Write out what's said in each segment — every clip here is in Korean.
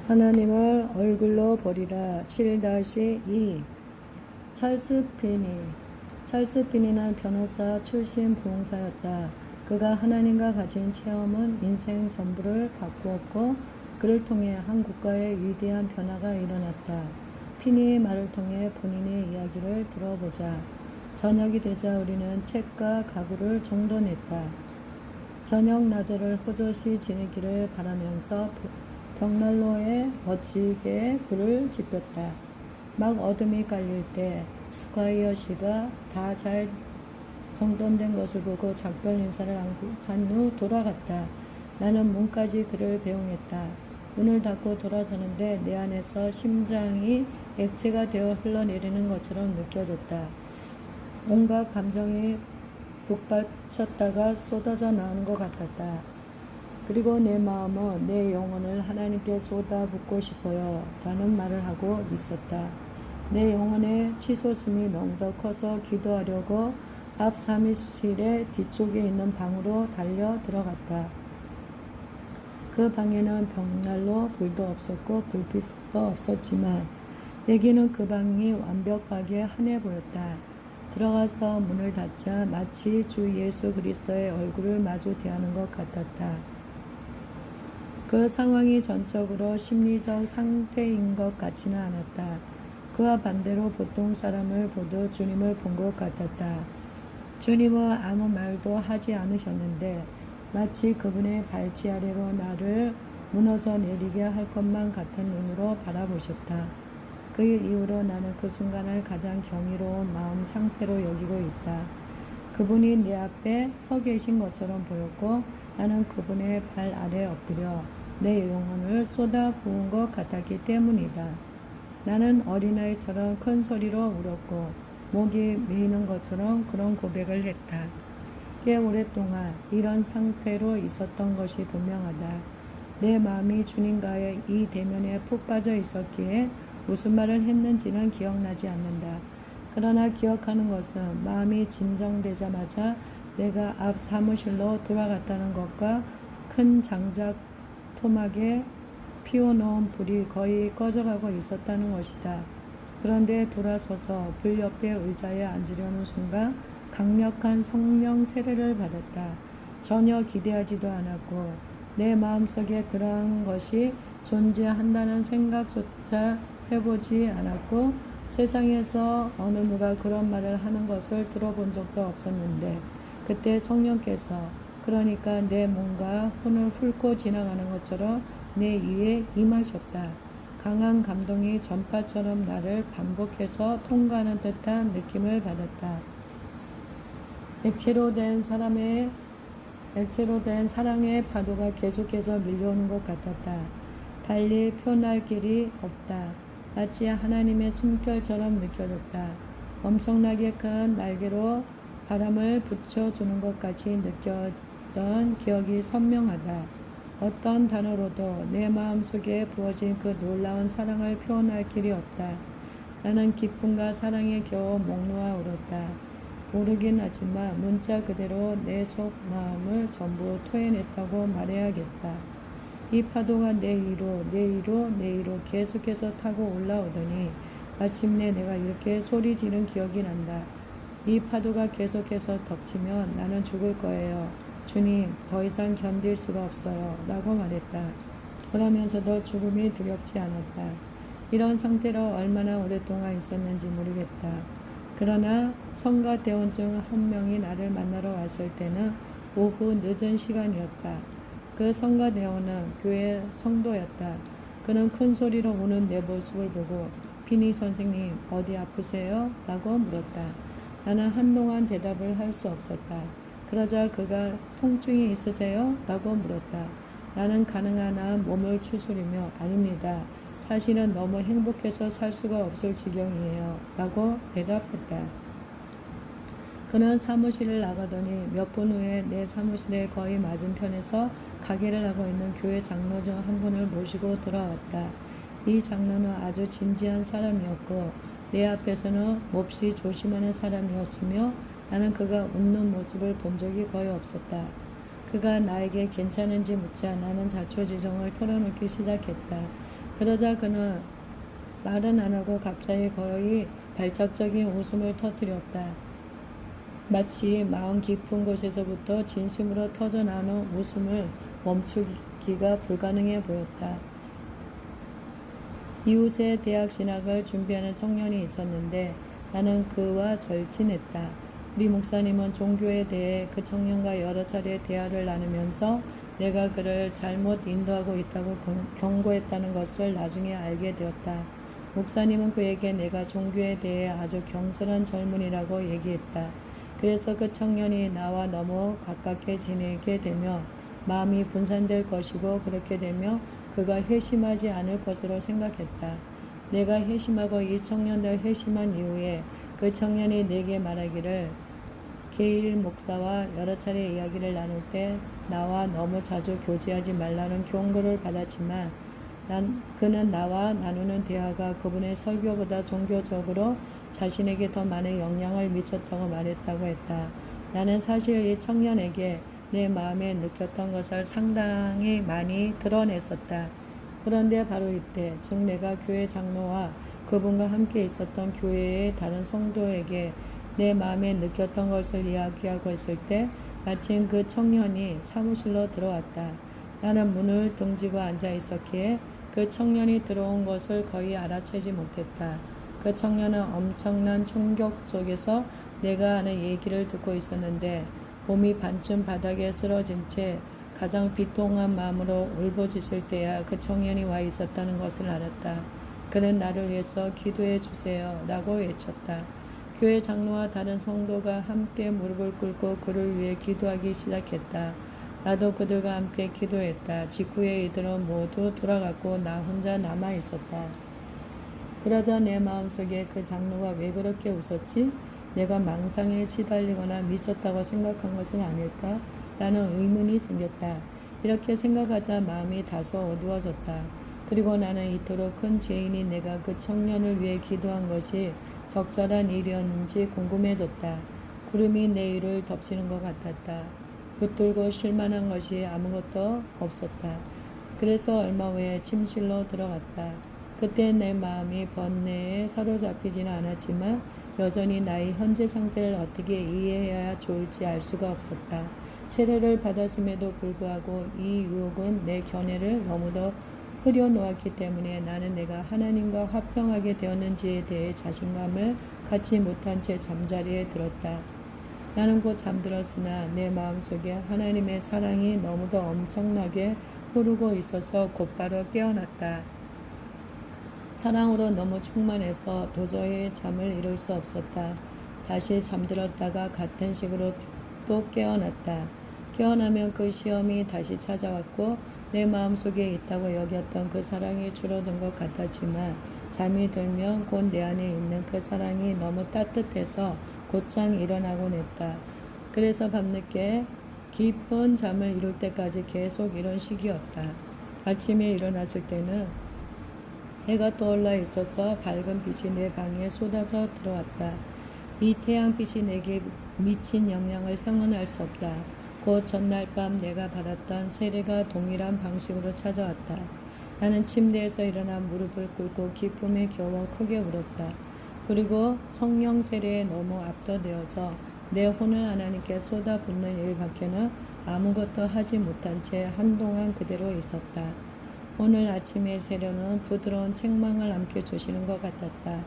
하나님을 얼굴로 보리라. 7-2 찰스 피니는 변호사 출신 부흥사였다. 그가 하나님과 가진 체험은 인생 전부를 바꾸었고 그를 통해 한 국가의 위대한 변화가 일어났다. 피니의 말을 통해 본인의 이야기를 들어보자. 저녁이 되자 우리는 책과 가구를 정돈했다. 저녁 나절을 호젓이 지내기를 바라면서 벽난로에 멋지게 불을 지폈다. 막 어둠이 깔릴 때 스콰이어 씨가 다 잘 정돈된 것을 보고 작별 인사를 한 후 돌아갔다. 나는 문까지 그를 배웅했다. 문을 닫고 돌아서는데 내 안에서 심장이 액체가 되어 흘러내리는 것처럼 느껴졌다. 온갖 감정이 북받쳤다가 쏟아져 나오는 것 같았다. 그리고 내 마음은 내 영혼을 하나님께 쏟아붓고 싶어요 라는 말을 하고 있었다. 내 영혼의 치솟음이 너무 더 커서 기도하려고 앞 사무실의 뒤쪽에 있는 방으로 달려 들어갔다. 그 방에는 벽난로 불도 없었고 불빛도 없었지만 내게는 그 방이 완벽하게 환해 보였다. 들어가서 문을 닫자 마치 주 예수 그리스도의 얼굴을 마주 대하는 것 같았다. 그 상황이 전적으로 심리적 상태인 것 같지는 않았다. 그와 반대로 보통 사람을 보듯 주님을 본 것 같았다. 주님은 아무 말도 하지 않으셨는데 마치 그분의 발치 아래로 나를 무너져 내리게 할 것만 같은 눈으로 바라보셨다. 그 일 이후로 나는 그 순간을 가장 경이로운 마음 상태로 여기고 있다. 그분이 내 앞에 서 계신 것처럼 보였고 나는 그분의 발 아래 엎드려 내 영혼을 쏟아 부은 것 같았기 때문이다. 나는 어린아이처럼 큰 소리로 울었고 목이 메이는 것처럼 그런 고백을 했다. 꽤 오랫동안 이런 상태로 있었던 것이 분명하다. 내 마음이 주님과의 이 대면에 푹 빠져 있었기에 무슨 말을 했는지는 기억나지 않는다. 그러나 기억하는 것은 마음이 진정되자마자 내가 앞 사무실로 돌아갔다는 것과 큰 장작 토막에 피워놓은 불이 거의 꺼져가고 있었다는 것이다. 그런데 돌아서서 불 옆에 의자에 앉으려는 순간 강력한 성령 세례를 받았다. 전혀 기대하지도 않았고 내 마음속에 그러한 것이 존재한다는 생각조차 해보지 않았고 세상에서 어느 누가 그런 말을 하는 것을 들어본 적도 없었는데 그때 성령께서 그러니까 내 몸과 혼을 훑고 지나가는 것처럼 내 위에 임하셨다. 강한 감동이 전파처럼 나를 반복해서 통과하는 듯한 느낌을 받았다. 액체로 된 사랑의 파도가 계속해서 밀려오는 것 같았다. 달리 표현할 길이 없다. 마치 하나님의 숨결처럼 느껴졌다. 엄청나게 큰 날개로 바람을 붙여주는 것 같이 느꼈던 기억이 선명하다. 어떤 단어로도 내 마음속에 부어진 그 놀라운 사랑을 표현할 길이 없다. 나는 기쁨과 사랑에 겨우 목 놓아 울었다. 모르긴 하지만 문자 그대로 내 속마음을 전부 토해냈다고 말해야겠다. 이 파도가 내 위로 계속해서 타고 올라오더니 마침내 내가 이렇게 소리 지른 기억이 난다. 이 파도가 계속해서 덮치면 나는 죽을 거예요. 주님, 더 이상 견딜 수가 없어요. 라고 말했다. 그러면서도 죽음이 두렵지 않았다. 이런 상태로 얼마나 오랫동안 있었는지 모르겠다. 그러나 성가 대원 중 한 명이 나를 만나러 왔을 때는 오후 늦은 시간이었다. 그 성가 대원은 교회 성도였다. 그는 큰 소리로 우는 내 모습을 보고 피니 선생님 어디 아프세요? 라고 물었다. 나는 한동안 대답을 할 수 없었다. 그러자 그가 통증이 있으세요? 라고 물었다. 나는 가능한 한 몸을 추스리며 아닙니다. 사실은 너무 행복해서 살 수가 없을 지경이에요. 라고 대답했다. 그는 사무실을 나가더니 몇 분 후에 내 사무실의 거의 맞은편에서 가게를 하고 있는 교회 장로 중 한 분을 모시고 돌아왔다. 이 장로는 아주 진지한 사람이었고 내 앞에서는 몹시 조심하는 사람이었으며 나는 그가 웃는 모습을 본 적이 거의 없었다. 그가 나에게 괜찮은지 묻자 나는 자초지종을 털어놓기 시작했다. 그러자 그는 말은 안 하고 갑자기 거의 발작적인 웃음을 터뜨렸다. 마치 마음 깊은 곳에서부터 진심으로 터져나오는 웃음을 멈추기가 불가능해 보였다. 이웃에 대학 진학을 준비하는 청년이 있었는데 나는 그와 절친했다. 우리 목사님은 종교에 대해 그 청년과 여러 차례 대화를 나누면서 내가 그를 잘못 인도하고 있다고 경고했다는 것을 나중에 알게 되었다. 목사님은 그에게 내가 종교에 대해 아주 경솔한 젊은이라고 얘기했다. 그래서 그 청년이 나와 너무 가깝게 지내게 되며 마음이 분산될 것이고 그렇게 되며 그가 회심하지 않을 것으로 생각했다. 내가 회심하고 이 청년들 회심한 이후에 그 청년이 내게 말하기를 게일 목사와 여러 차례 이야기를 나눌 때 나와 너무 자주 교제하지 말라는 경고를 받았지만 그는 나와 나누는 대화가 그분의 설교보다 종교적으로 자신에게 더 많은 영향을 미쳤다고 말했다고 했다. 나는 사실 이 청년에게 내 마음에 느꼈던 것을 상당히 많이 드러냈었다. 그런데 바로 이때, 즉 내가 교회 장로와 그분과 함께 있었던 교회의 다른 성도에게 내 마음에 느꼈던 것을 이야기하고 있을 때 마침 그 청년이 사무실로 들어왔다. 나는 문을 등지고 앉아 있었기에 그 청년이 들어온 것을 거의 알아채지 못했다. 그 청년은 엄청난 충격 속에서 내가 하는 얘기를 듣고 있었는데 몸이 반쯤 바닥에 쓰러진 채 가장 비통한 마음으로 울부짖을 때야 그 청년이 와 있었다는 것을 알았다. 그는 나를 위해서 기도해 주세요 라고 외쳤다. 교회 장로와 다른 성도가 함께 무릎을 꿇고 그를 위해 기도하기 시작했다. 나도 그들과 함께 기도했다. 직후에 이들은 모두 돌아갔고 나 혼자 남아 있었다. 그러자 내 마음속에 그 장로가 왜 그렇게 웃었지? 내가 망상에 시달리거나 미쳤다고 생각한 것은 아닐까? 라는 의문이 생겼다. 이렇게 생각하자 마음이 다소 어두워졌다. 그리고 나는 이토록 큰 죄인인 내가 그 청년을 위해 기도한 것이 적절한 일이었는지 궁금해졌다. 구름이 내 일을 덮치는 것 같았다. 붙들고 쉴만한 것이 아무것도 없었다. 그래서 얼마 후에 침실로 들어갔다. 그때 내 마음이 번뇌에 사로잡히지는 않았지만 여전히 나의 현재 상태를 어떻게 이해해야 좋을지 알 수가 없었다. 세례를 받았음에도 불구하고 이 유혹은 내 견해를 너무도 흐려놓았기 때문에 나는 내가 하나님과 화평하게 되었는지에 대해 자신감을 갖지 못한 채 잠자리에 들었다. 나는 곧 잠들었으나 내 마음속에 하나님의 사랑이 너무도 엄청나게 흐르고 있어서 곧바로 깨어났다. 사랑으로 너무 충만해서 도저히 잠을 이룰 수 없었다. 다시 잠들었다가 같은 식으로 또 깨어났다. 깨어나면 그 시험이 다시 찾아왔고 내 마음속에 있다고 여겼던 그 사랑이 줄어든 것 같았지만 잠이 들면 곧 내 안에 있는 그 사랑이 너무 따뜻해서 곧장 일어나곤 했다. 그래서 밤늦게 깊은 잠을 이룰 때까지 계속 이런 식이었다. 아침에 일어났을 때는 해가 떠올라 있어서 밝은 빛이 내 방에 쏟아져 들어왔다. 이 태양빛이 내게 미친 영향을 형언할 수 없다. 곧 전날 밤 내가 받았던 세례가 동일한 방식으로 찾아왔다. 나는 침대에서 일어나 무릎을 꿇고 기쁨에 겨워 크게 울었다. 그리고 성령 세례에 너무 압도되어서 내 혼을 하나님께 쏟아붓는 일밖에는 아무것도 하지 못한 채 한동안 그대로 있었다. 오늘 아침의 세례는 부드러운 책망을 안겨주시는 것 같았다.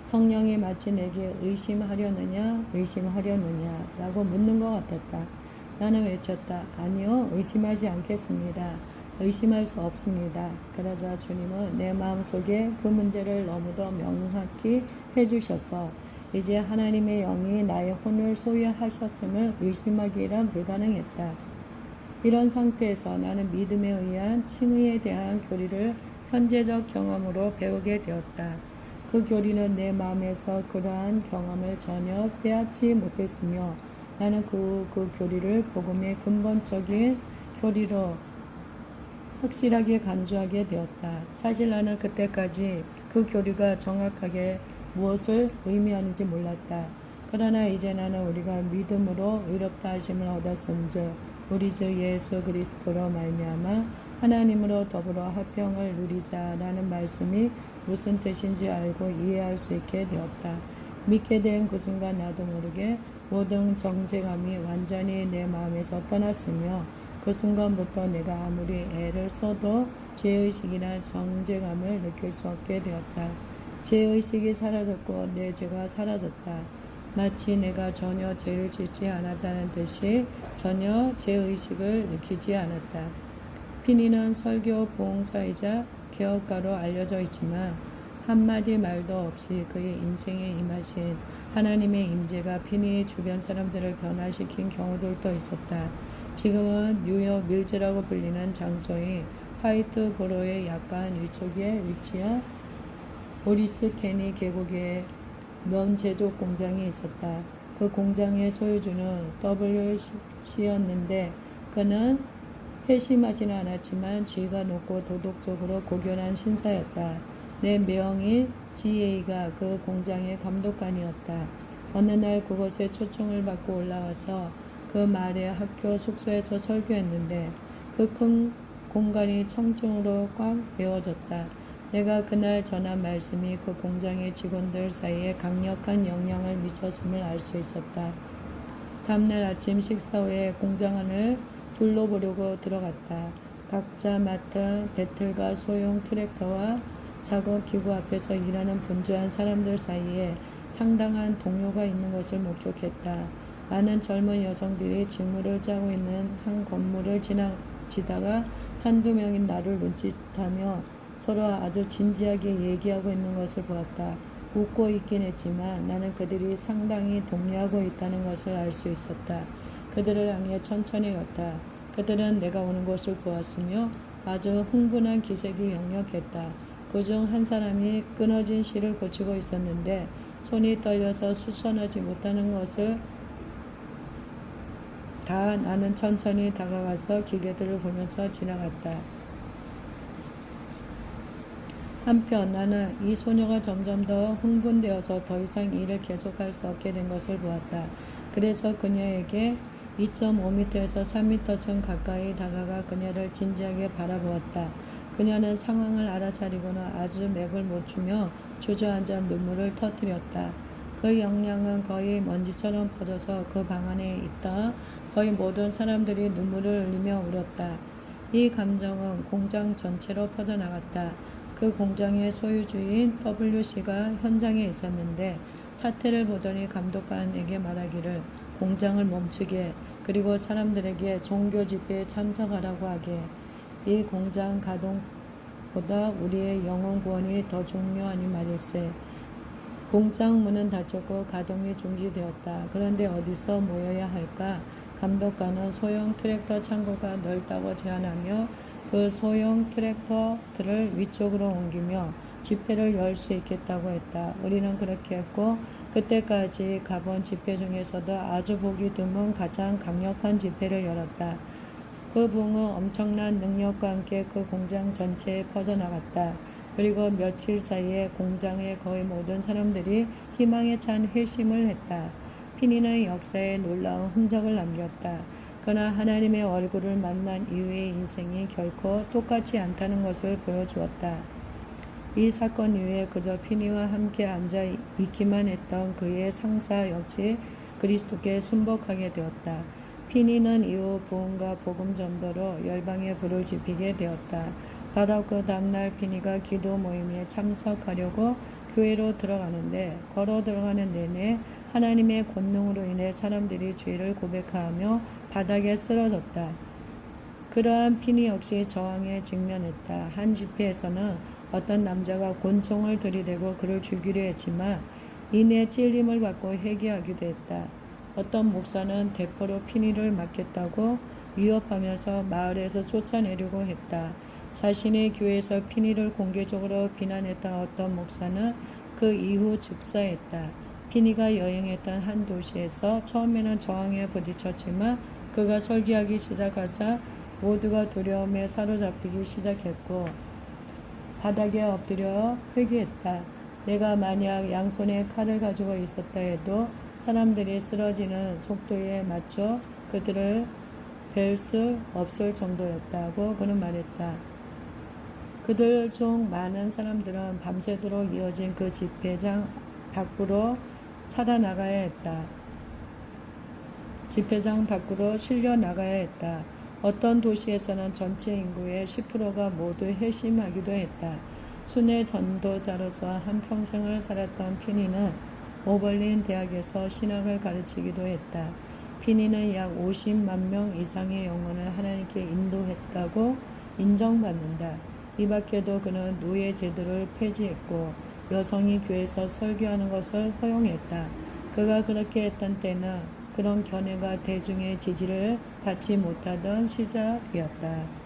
성령이 마치 내게 의심하려느냐 라고 묻는 것 같았다. 나는 외쳤다. 아니요, 의심하지 않겠습니다. 의심할 수 없습니다. 그러자 주님은 내 마음속에 그 문제를 너무도 명확히 해주셔서 이제 하나님의 영이 나의 혼을 소유하셨음을 의심하기란 불가능했다. 이런 상태에서 나는 믿음에 의한 칭의에 대한 교리를 현재적 경험으로 배우게 되었다. 그 교리는 내 마음에서 그러한 경험을 전혀 빼앗지 못했으며 나는 그 교리를 복음의 근본적인 교리로 확실하게 간주하게 되었다. 사실 나는 그때까지 그 교리가 정확하게 무엇을 의미하는지 몰랐다. 그러나 이제 나는 우리가 믿음으로 의롭다 하심을 얻었은즉 우리 주 예수 그리스도로 말미암아 하나님으로 더불어 화평을 누리자라는 말씀이 무슨 뜻인지 알고 이해할 수 있게 되었다. 믿게 된 그 순간 나도 모르게 모든 정죄감이 완전히 내 마음에서 떠났으며 그 순간부터 내가 아무리 애를 써도 죄의식이나 정죄감을 느낄 수 없게 되었다. 죄의식이 사라졌고 내 죄가 사라졌다. 마치 내가 전혀 죄를 짓지 않았다는 듯이 전혀 죄의식을 느끼지 않았다. 피니는 설교 부흥사이자 개혁가로 알려져 있지만 한마디 말도 없이 그의 인생에 임하신 하나님의 임재가 피니의 주변 사람들을 변화시킨 경우들도 있었다. 지금은 뉴욕 밀즈라고 불리는 장소인 화이트보로의 약간 위쪽에 위치한 오리스 케니 계곡에 면 제조 공장이 있었다. 그 공장의 소유주는 WC였는데 그는 회심하지는 않았지만 지위가 높고 도덕적으로 고견한 신사였다. 내 명의 GA가 그 공장의 감독관이었다. 어느 날 그곳에 초청을 받고 올라와서 그 말의 학교 숙소에서 설교했는데 그 큰 공간이 청중으로 꽉 메워졌다. 내가 그날 전한 말씀이 그 공장의 직원들 사이에 강력한 영향을 미쳤음을 알 수 있었다. 다음날 아침 식사 후에 공장 안을 둘러보려고 들어갔다. 각자 맡은 배틀과 소형 트랙터와 작업기구 앞에서 일하는 분주한 사람들 사이에 상당한 동료가 있는 것을 목격했다. 많은 젊은 여성들이 직무를 짜고 있는 한 건물을 지나치다가 한두 명이 나를 눈짓하며 서로 아주 진지하게 얘기하고 있는 것을 보았다. 웃고 있긴 했지만 나는 그들이 상당히 동요하고 있다는 것을 알 수 있었다. 그들을 향해 천천히 갔다. 그들은 내가 오는 것을 보았으며 아주 흥분한 기색이 역력했다. 그중 한 사람이 끊어진 실을 고치고 있었는데 손이 떨려서 수선하지 못하는 것을 다 나는 천천히 다가가서 기계들을 보면서 지나갔다. 한편 나는 이 소녀가 점점 더 흥분되어서 더 이상 일을 계속할 수 없게 된 것을 보았다. 그래서 그녀에게 2.5m에서 3m쯤 가까이 다가가 그녀를 진지하게 바라보았다. 그녀는 상황을 알아차리고는 아주 맥을 못 추며 주저앉아 눈물을 터뜨렸다. 그 영향은 거의 먼지처럼 퍼져서 그 방 안에 있다 거의 모든 사람들이 눈물을 흘리며 울었다. 이 감정은 공장 전체로 퍼져나갔다. 그 공장의 소유주인 WC가 현장에 있었는데 사태를 보더니 감독관에게 말하기를 공장을 멈추게 그리고 사람들에게 종교 집회에 참석하라고 하게. 이 공장 가동보다 우리의 영혼 구원이 더 중요하니 말일세. 공장 문은 닫혔고 가동이 중지되었다. 그런데 어디서 모여야 할까? 감독관은 소형 트랙터 창고가 넓다고 제안하며 그 소형 트랙터들을 위쪽으로 옮기며 집회를 열 수 있겠다고 했다. 우리는 그렇게 했고 그때까지 가본 집회 중에서도 아주 보기 드문 가장 강력한 집회를 열었다. 그 부흥은 엄청난 능력과 함께 그 공장 전체에 퍼져나갔다. 그리고 며칠 사이에 공장의 거의 모든 사람들이 희망에 찬 회심을 했다. 피니는 역사에 놀라운 흔적을 남겼다. 그러나 하나님의 얼굴을 만난 이후의 인생이 결코 똑같지 않다는 것을 보여주었다. 이 사건 이후에 그저 피니와 함께 앉아 있기만 했던 그의 상사 역시 그리스도께 순복하게 되었다. 피니는 이후 부흥과 복음 전도로 열방에 불을 지피게 되었다. 바로 그 다음날 피니가 기도 모임에 참석하려고 교회로 들어가는데 걸어 들어가는 내내 하나님의 권능으로 인해 사람들이 죄를 고백하며 바닥에 쓰러졌다. 그러한 피니 역시 저항에 직면했다. 한 집회에서는 어떤 남자가 권총을 들이대고 그를 죽이려 했지만 이내 찔림을 받고 회개하기도 했다. 어떤 목사는 대포로 피니를 맞겠다고 위협하면서 마을에서 쫓아내려고 했다. 자신의 교회에서 피니를 공개적으로 비난했던 어떤 목사는 그 이후 즉사했다. 피니가 여행했던 한 도시에서 처음에는 저항에 부딪혔지만 그가 설교하기 시작하자 모두가 두려움에 사로잡히기 시작했고 바닥에 엎드려 회개했다. 내가 만약 양손에 칼을 가지고 있었다 해도 사람들이 쓰러지는 속도에 맞춰 그들을 뵐 수 없을 정도였다고 그는 말했다. 그들 중 많은 사람들은 밤새도록 이어진 그 집회장 밖으로 살아나가야 했다. 집회장 밖으로 실려 나가야 했다. 어떤 도시에서는 전체 인구의 10%가 모두 회심하기도 했다. 순회 전도자로서 한평생을 살았던 피니는 오벌린 대학에서 신학을 가르치기도 했다. 피니는 약 50만 명 이상의 영혼을 하나님께 인도했다고 인정받는다. 이 밖에도 그는 노예 제도를 폐지했고 여성이 교회에서 설교하는 것을 허용했다. 그가 그렇게 했던 때는 그런 견해가 대중의 지지를 받지 못하던 시절이었다.